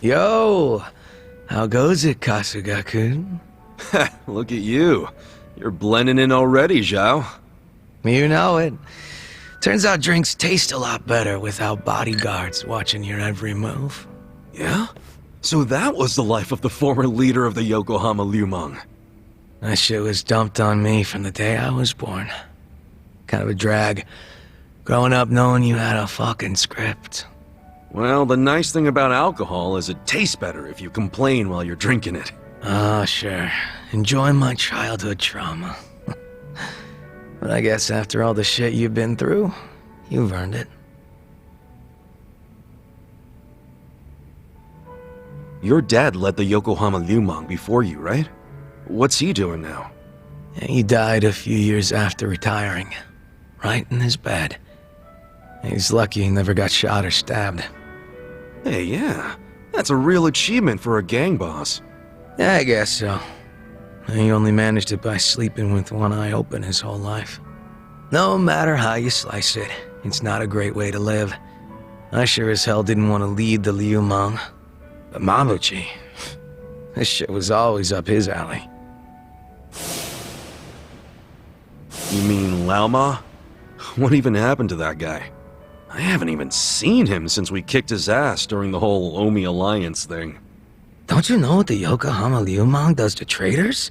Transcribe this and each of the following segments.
Yo! How goes it, Kasuga-kun? Look at you. You're blending in already, Zhao. You know it. Turns out drinks taste a lot better without bodyguards watching your every move. Yeah? So that was the life of the former leader of the Yokohama Liumang. That shit was dumped on me from the day I was born. Kind of a drag. Growing up knowing you had a fucking script. Well, the nice thing about alcohol is it tastes better if you complain while you're drinking it. Ah, sure. Enjoying my childhood trauma. But I guess after all the shit you've been through, you've earned it. Your dad led the Yokohama Liumang before you, right? What's he doing now? He died a few years after retiring. Right in his bed. He's lucky he never got shot or stabbed. Hey, yeah. That's a real achievement for a gang boss. Yeah, I guess so. He only managed it by sleeping with one eye open his whole life. No matter how you slice it, it's not a great way to live. I sure as hell didn't want to lead the Liumang. But Mabuchi, this shit was always up his alley. You mean Laoma? What even happened to that guy? I haven't even seen him since we kicked his ass during the whole Omi Alliance thing. Don't you know what the Yokohama Liumang does to traders?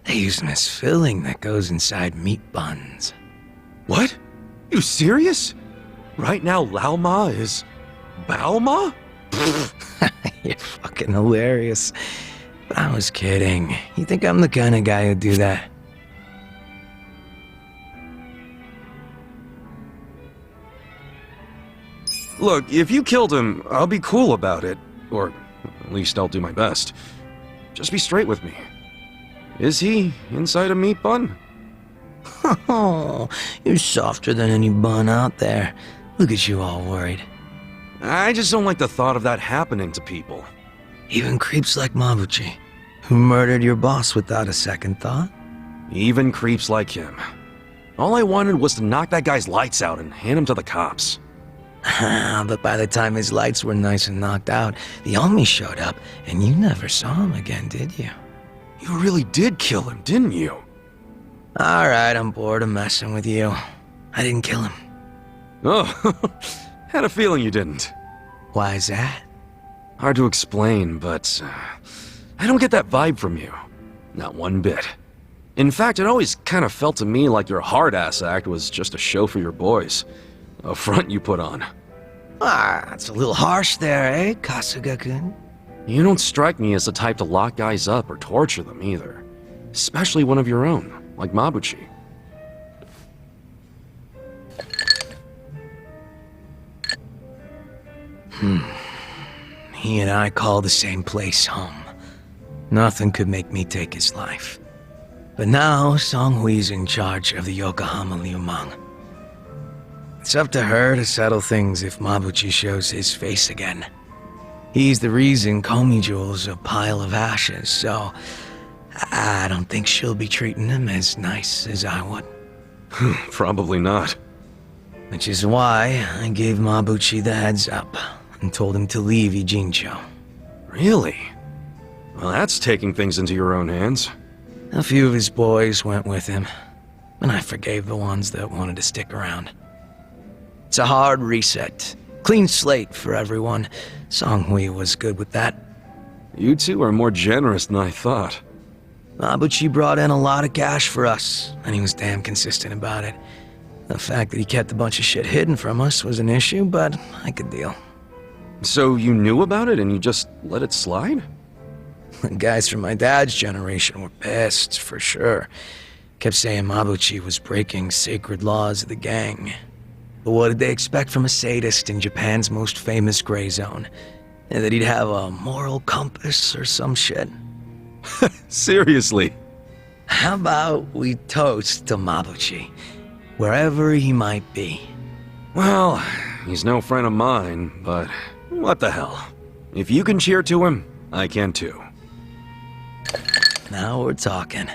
They use them as filling that goes inside meat buns. What? You serious? Right now Laoma is... Baoma? You're fucking hilarious. But I was kidding. You think I'm the kind of guy who'd do that? Look, if you killed him, I'll be cool about it. Or at least I'll do my best. Just be straight with me. Is he inside a meat bun? Oh, you're softer than any bun out there. Look at you all worried. I just don't like the thought of that happening to people. Even creeps like Mabuchi, who murdered your boss without a second thought. Even creeps like him. All I wanted was to knock that guy's lights out and hand him to the cops. But by the time his lights were nice and knocked out, the Omi showed up, and you never saw him again, did you? You really did kill him, didn't you? Alright, I'm bored of messing with you. I didn't kill him. Oh, had a feeling you didn't. Why is that? Hard to explain, but I don't get that vibe from you. Not one bit. In fact, it always kind of felt to me like your hard-ass act was just a show for your boys. A front you put on. Ah, that's a little harsh there, eh, Kasuga-kun? You don't strike me as the type to lock guys up or torture them either. Especially one of your own, like Mabuchi. He and I call the same place home. Nothing could make me take his life. But now, Songhui's in charge of the Yokohama Liumang. It's up to her to settle things if Mabuchi shows his face again. He's the reason Komiju's a pile of ashes, so I don't think she'll be treating him as nice as I would. Probably not. Which is why I gave Mabuchi the heads up and told him to leave Ijincho. Really? Well, that's taking things into your own hands. A few of his boys went with him, and I forgave the ones that wanted to stick around. It's a hard reset. Clean slate for everyone. Songhui was good with that. You two are more generous than I thought. Mabuchi brought in a lot of cash for us, and he was damn consistent about it. The fact that he kept a bunch of shit hidden from us was an issue, but I could deal. So you knew about it and you just let it slide? The guys from my dad's generation were pissed, for sure. Kept saying Mabuchi was breaking sacred laws of the gang. But what did they expect from a sadist in Japan's most famous gray zone? That he'd have a moral compass or some shit? Seriously? How about we toast to Mabuchi, wherever he might be? Well, he's no friend of mine, but what the hell. If you can cheer to him, I can too. Now we're talking.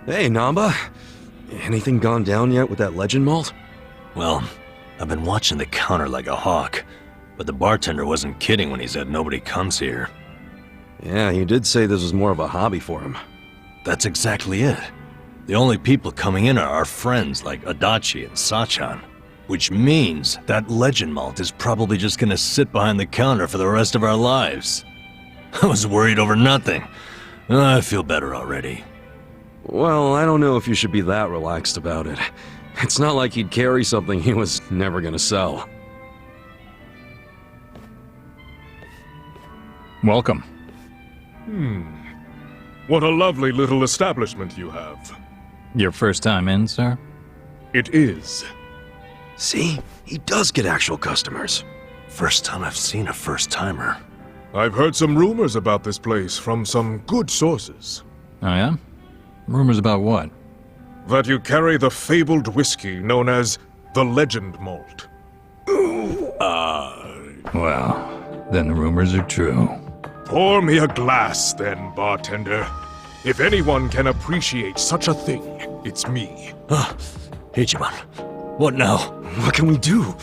Hey, Namba. Anything gone down yet with that legend malt? Well, I've been watching the counter like a hawk, but the bartender wasn't kidding when he said nobody comes here. Yeah, he did say this was more of a hobby for him. That's exactly it. The only people coming in are our friends like Adachi and Sachan, which means that legend malt is probably just gonna sit behind the counter for the rest of our lives. I was worried over nothing. I feel better already. Well, I don't know if you should be that relaxed about it. It's not like he'd carry something he was never gonna sell. Welcome. What a lovely little establishment you have. Your first time in, sir? It is. See? He does get actual customers. First time I've seen a first-timer. I've heard some rumors about this place from some good sources. Oh, yeah? Rumors about what? That you carry the fabled whiskey known as the Legend Malt. Well, then the rumors are true. Pour me a glass, then, bartender. If anyone can appreciate such a thing, it's me. Ichiban, what now? What can we do?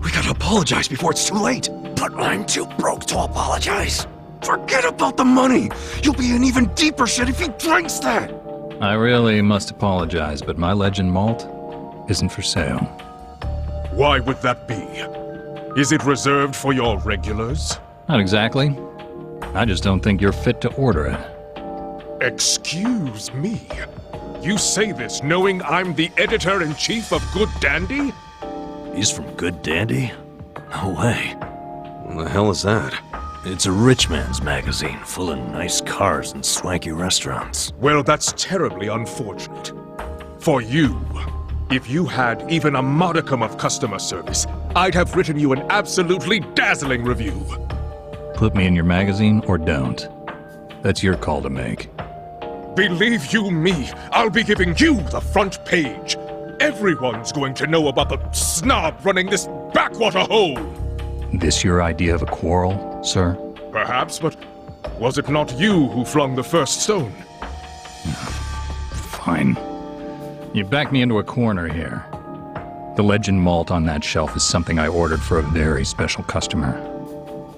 We gotta apologize before it's too late. But I'm too broke to apologize. Forget about the money! You'll be in even deeper shit if he drinks that! I really must apologize, but my legend malt isn't for sale. Why would that be? Is it reserved for your regulars? Not exactly. I just don't think you're fit to order it. Excuse me. You say this knowing I'm the editor-in-chief of Good Dandy? He's from Good Dandy? No way. What the hell is that? It's a rich man's magazine full of nice cars and swanky restaurants. Well, that's terribly unfortunate. For you, if you had even a modicum of customer service, I'd have written you an absolutely dazzling review. Put me in your magazine or don't. That's your call to make. Believe you me, I'll be giving you the front page. Everyone's going to know about the snob running this backwater hole. This your idea of a quarrel, sir? Perhaps, but was it not you who flung the first stone? Fine. You backed me into a corner here. The legend malt on that shelf is something I ordered for a very special customer.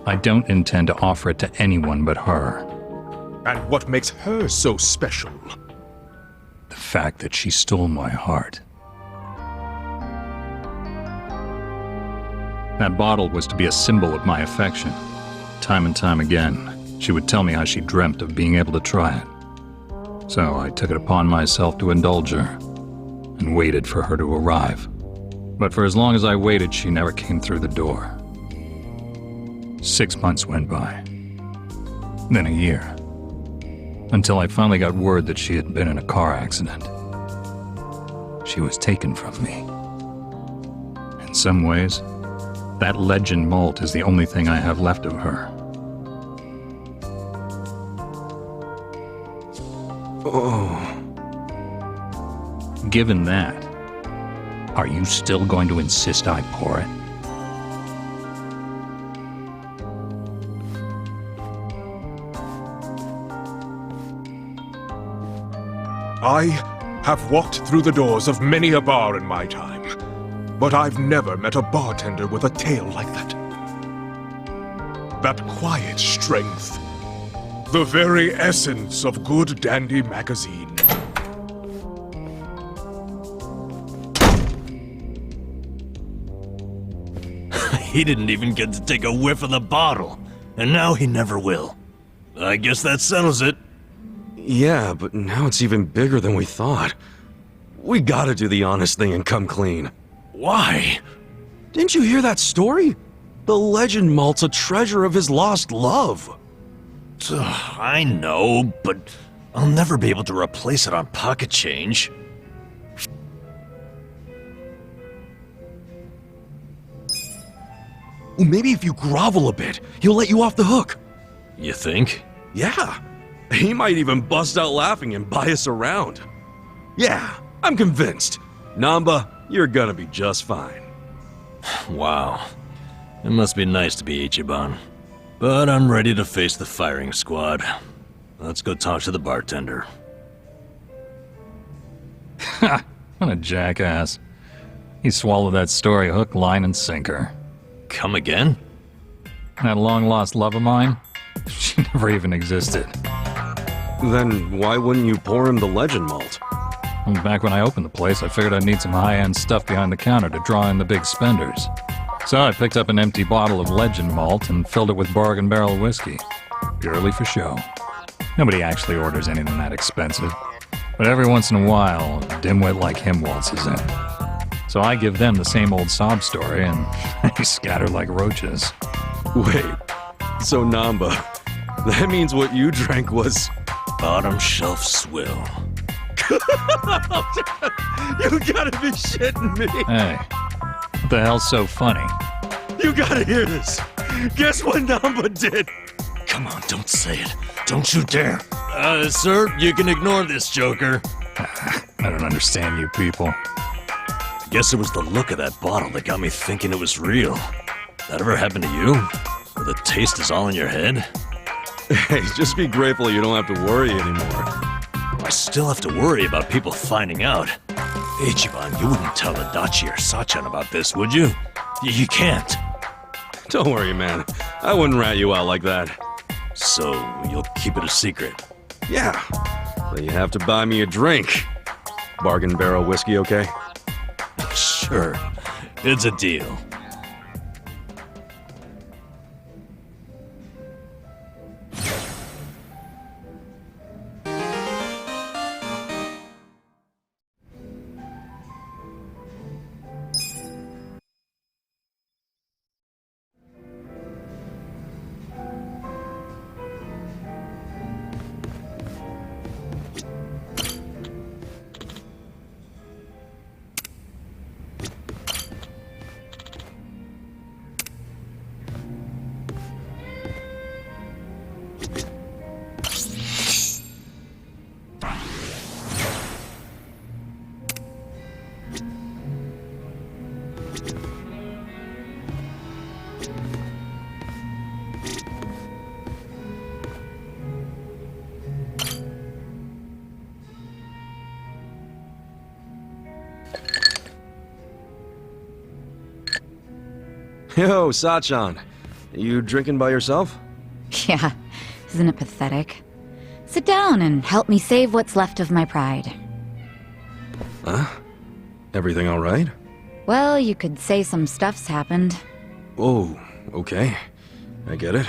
I don't intend to offer it to anyone but her. And what makes her so special? The fact that she stole my heart. That bottle was to be a symbol of my affection. Time and time again, she would tell me how she dreamt of being able to try it. So I took it upon myself to indulge her, and waited for her to arrive. But for as long as I waited, she never came through the door. 6 months went by. Then a year. Until I finally got word that she had been in a car accident. She was taken from me. In some ways, that legend malt is the only thing I have left of her. Oh. Given that, are you still going to insist I pour it? I have walked through the doors of many a bar in my time, but I've never met a bartender with a tale like that. That quiet strength. The very essence of Good Dandy magazine. He didn't even get to take a whiff of the bottle, and now he never will. I guess that settles it. Yeah, but now it's even bigger than we thought. We gotta do the honest thing and come clean. Why? Didn't you hear that story? The legend malt's a treasure of his lost love. I know, but I'll never be able to replace it on pocket change. Well, maybe if you grovel a bit, he'll let you off the hook. You think? Yeah. He might even bust out laughing and buy us around. Yeah, I'm convinced. Namba, you're gonna be just fine. Wow. It must be nice to be Ichiban. But I'm ready to face the firing squad. Let's go talk to the bartender. Ha! What a jackass. He swallowed that story hook, line, and sinker. Come again? That long-lost love of mine? She never even existed. Then why wouldn't you pour him the legend malt? And back when I opened the place, I figured I'd need some high-end stuff behind the counter to draw in the big spenders. So I picked up an empty bottle of legend malt and filled it with bargain barrel whiskey. Purely for show. Nobody actually orders anything that expensive. But every once in a while, a dimwit like him waltzes in. So I give them the same old sob story, and they scatter like roaches. Wait, so Namba, that means what you drank was... Bottom shelf swill. You gotta be shitting me! Hey, what the hell's so funny? You gotta hear this! Guess what Namba did? Come on, don't say it. Don't you dare. Sir, you can ignore this, Joker. I don't understand you people. Guess it was the look of that bottle that got me thinking it was real. That ever happened to you? Where the taste is all in your head? Hey, just be grateful you don't have to worry anymore. I still have to worry about people finding out. Ichiban, you wouldn't tell Adachi or Sachan about this, would you? You can't. Don't worry, man. I wouldn't rat you out like that. So, you'll keep it a secret? Yeah, but you have to buy me a drink. Bargain barrel whiskey, okay? Sure. It's a deal. Yo, Sachan. You drinking by yourself? Yeah, isn't it pathetic? Sit down and help me save what's left of my pride. Huh? Everything all right? Well, you could say some stuff's happened. Oh, okay. I get it.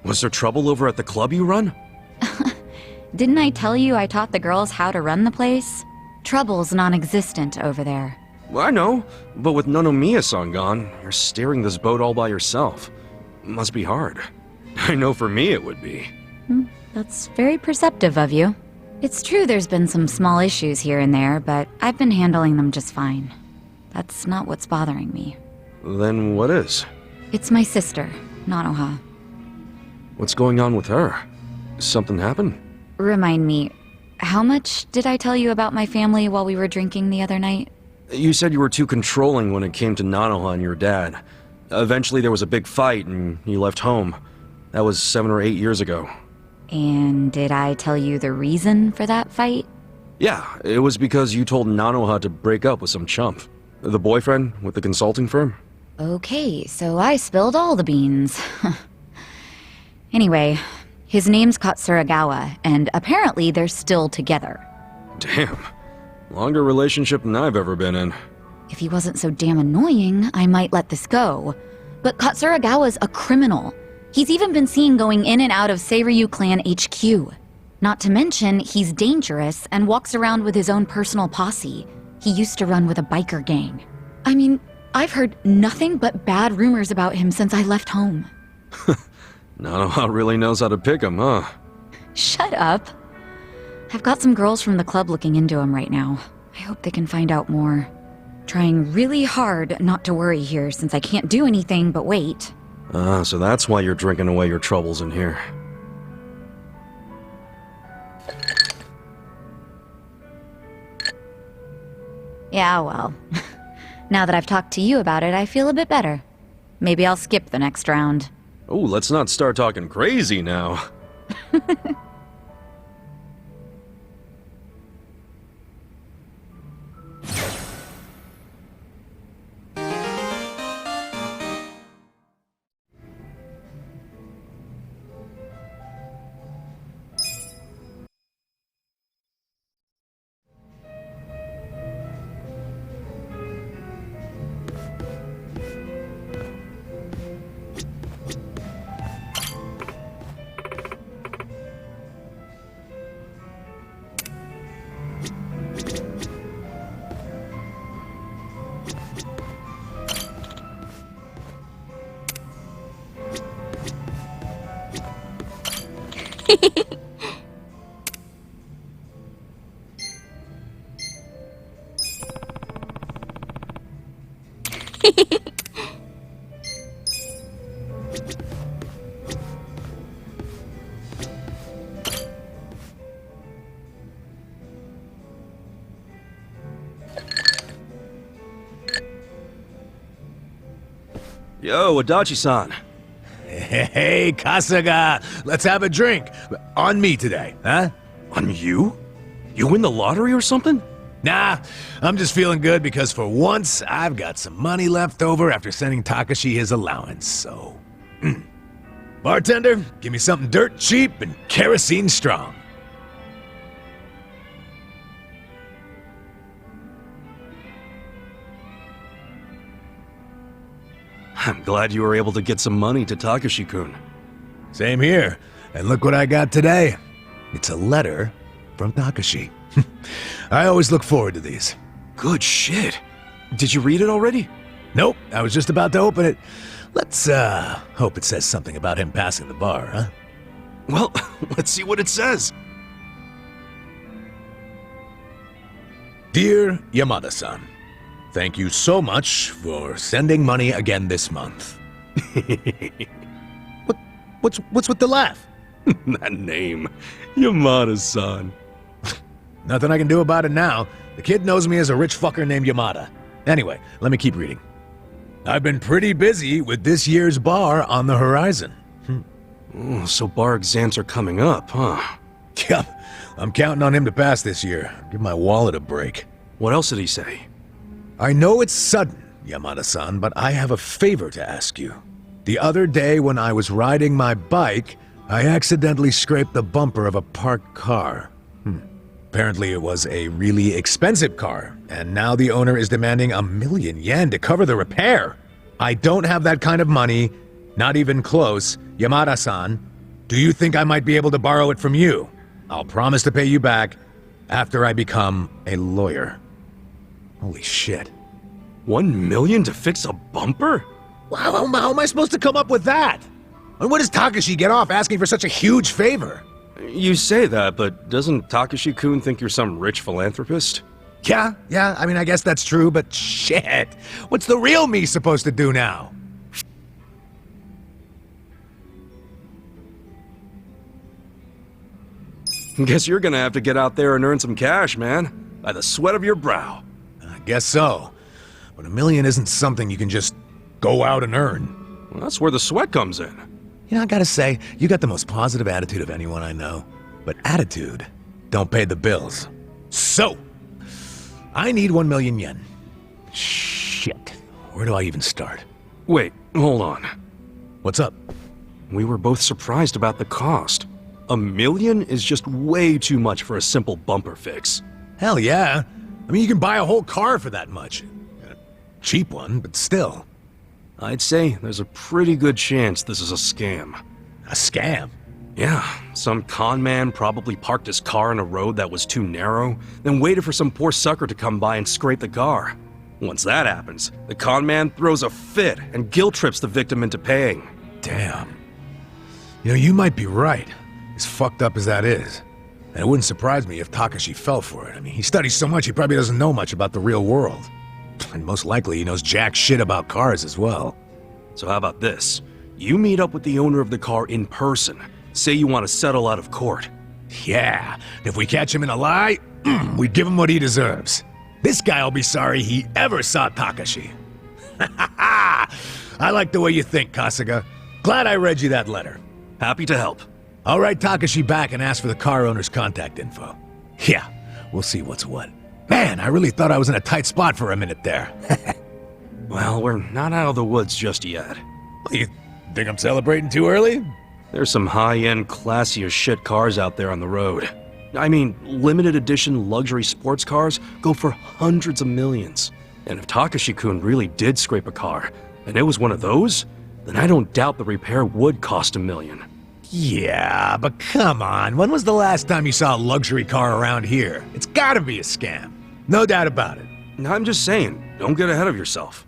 Was there trouble over at the club you run? Didn't I tell you I taught the girls how to run the place? Trouble's non-existent over there. Well, I know, but with Nonomiya-san gone, you're steering this boat all by yourself. Must be hard. I know for me it would be. That's very perceptive of you. It's true there's been some small issues here and there, but I've been handling them just fine. That's not what's bothering me. Then what is? It's my sister, Nanoha. What's going on with her? Something happened? Remind me, how much did I tell you about my family while we were drinking the other night? You said you were too controlling when it came to Nanoha and your dad. Eventually there was a big fight and you left home. That was 7 or 8 years ago. And did I tell you the reason for that fight? Yeah, it was because you told Nanoha to break up with some chump. The boyfriend with the consulting firm? Okay, so I spilled all the beans. Anyway, his name's Katsuragawa, and apparently they're still together. Damn. Longer relationship than I've ever been in. If he wasn't so damn annoying, I might let this go. But Katsuragawa's a criminal. He's even been seen going in and out of Seiryu Clan HQ. Not to mention, he's dangerous and walks around with his own personal posse. He used to run with a biker gang. I mean, I've heard nothing but bad rumors about him since I left home. Nanoha really knows how to pick 'em, huh? Shut up. I've got some girls from the club looking into him right now. I hope they can find out more. Trying really hard not to worry here since I can't do anything but wait. So that's why you're drinking away your troubles in here. Yeah, well. Now that I've talked to you about it, I feel a bit better. Maybe I'll skip the next round. Oh, let's not start talking crazy now. Yo, Adachi-san. Hey, Kasuga, let's have a drink. On me today, huh? On you? You win the lottery or something? Nah, I'm just feeling good because for once, I've got some money left over after sending Takashi his allowance, so... Bartender, give me something dirt cheap and kerosene strong. I'm glad you were able to get some money to Takashi-kun. Same here. And look what I got today. It's a letter from Takashi. I always look forward to these. Good shit. Did you read it already? Nope, I was just about to open it. Let's, hope it says something about him passing the bar, huh? Well, let's see what it says. Dear Yamada-san, thank you so much for sending money again this month. What's with the laugh? That name. Yamada-san. Nothing I can do about it now. The kid knows me as a rich fucker named Yamada. Anyway, let me keep reading. I've been pretty busy with this year's bar on the horizon. Oh, so bar exams are coming up, huh? Yep, I'm counting on him to pass this year. Give my wallet a break. What else did he say? I know it's sudden, Yamada-san, but I have a favor to ask you. The other day when I was riding my bike, I accidentally scraped the bumper of a parked car. Apparently it was a really expensive car, and now the owner is demanding 1,000,000 yen to cover the repair. I don't have that kind of money, not even close. Yamada-san, do you think I might be able to borrow it from you? I'll promise to pay you back after I become a lawyer. Holy shit. 1 million to fix a bumper? How am I supposed to come up with that? And what does Takashi get off asking for such a huge favor? You say that, but doesn't Takashi-kun think you're some rich philanthropist? Yeah, I mean, I guess that's true, but shit. What's the real me supposed to do now? Guess you're gonna have to get out there and earn some cash, man. By the sweat of your brow. I guess so. But 1,000,000 isn't something you can just go out and earn. Well, that's where the sweat comes in. You know, I gotta say, you got the most positive attitude of anyone I know. But attitude don't pay the bills. So, I need 1,000,000 yen. Shit. Where do I even start? Wait, hold on. What's up? We were both surprised about the cost. 1,000,000 is just way too much for a simple bumper fix. Hell yeah. I mean, you can buy a whole car for that much. A cheap one, but still. I'd say there's a pretty good chance this is a scam. A scam? Yeah, some con man probably parked his car in a road that was too narrow, then waited for some poor sucker to come by and scrape the car. Once that happens, the con man throws a fit and guilt trips the victim into paying. Damn. You know, you might be right, as fucked up as that is. And it wouldn't surprise me if Takashi fell for it. I mean, he studies so much he probably doesn't know much about the real world. And most likely he knows jack shit about cars as well. So how about this? You meet up with the owner of the car in person. Say you want to settle out of court. Yeah, if we catch him in a lie, we give him what he deserves. This guy'll be sorry he ever saw Takashi. I like the way you think, Kasuga. Glad I read you that letter. Happy to help. I'll write Takashi back and ask for the car owner's contact info. Yeah, we'll see what's what. Man, I really thought I was in a tight spot for a minute there. Well, we're not out of the woods just yet. You think I'm celebrating too early? There's some high-end, classy as shit cars out there on the road. I mean, limited edition luxury sports cars go for hundreds of millions. And if Takashi-kun really did scrape a car, and it was one of those, then I don't doubt the repair would cost $1 million. Yeah, but come on. When was the last time you saw a luxury car around here? It's gotta be a scam. No doubt about it. I'm just saying, don't get ahead of yourself.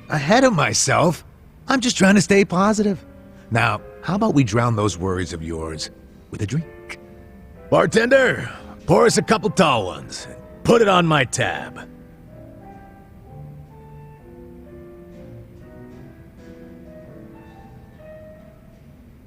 Ahead of myself? I'm just trying to stay positive. Now, how about we drown those worries of yours with a drink. Bartender, pour us a couple tall ones. Put it on my tab.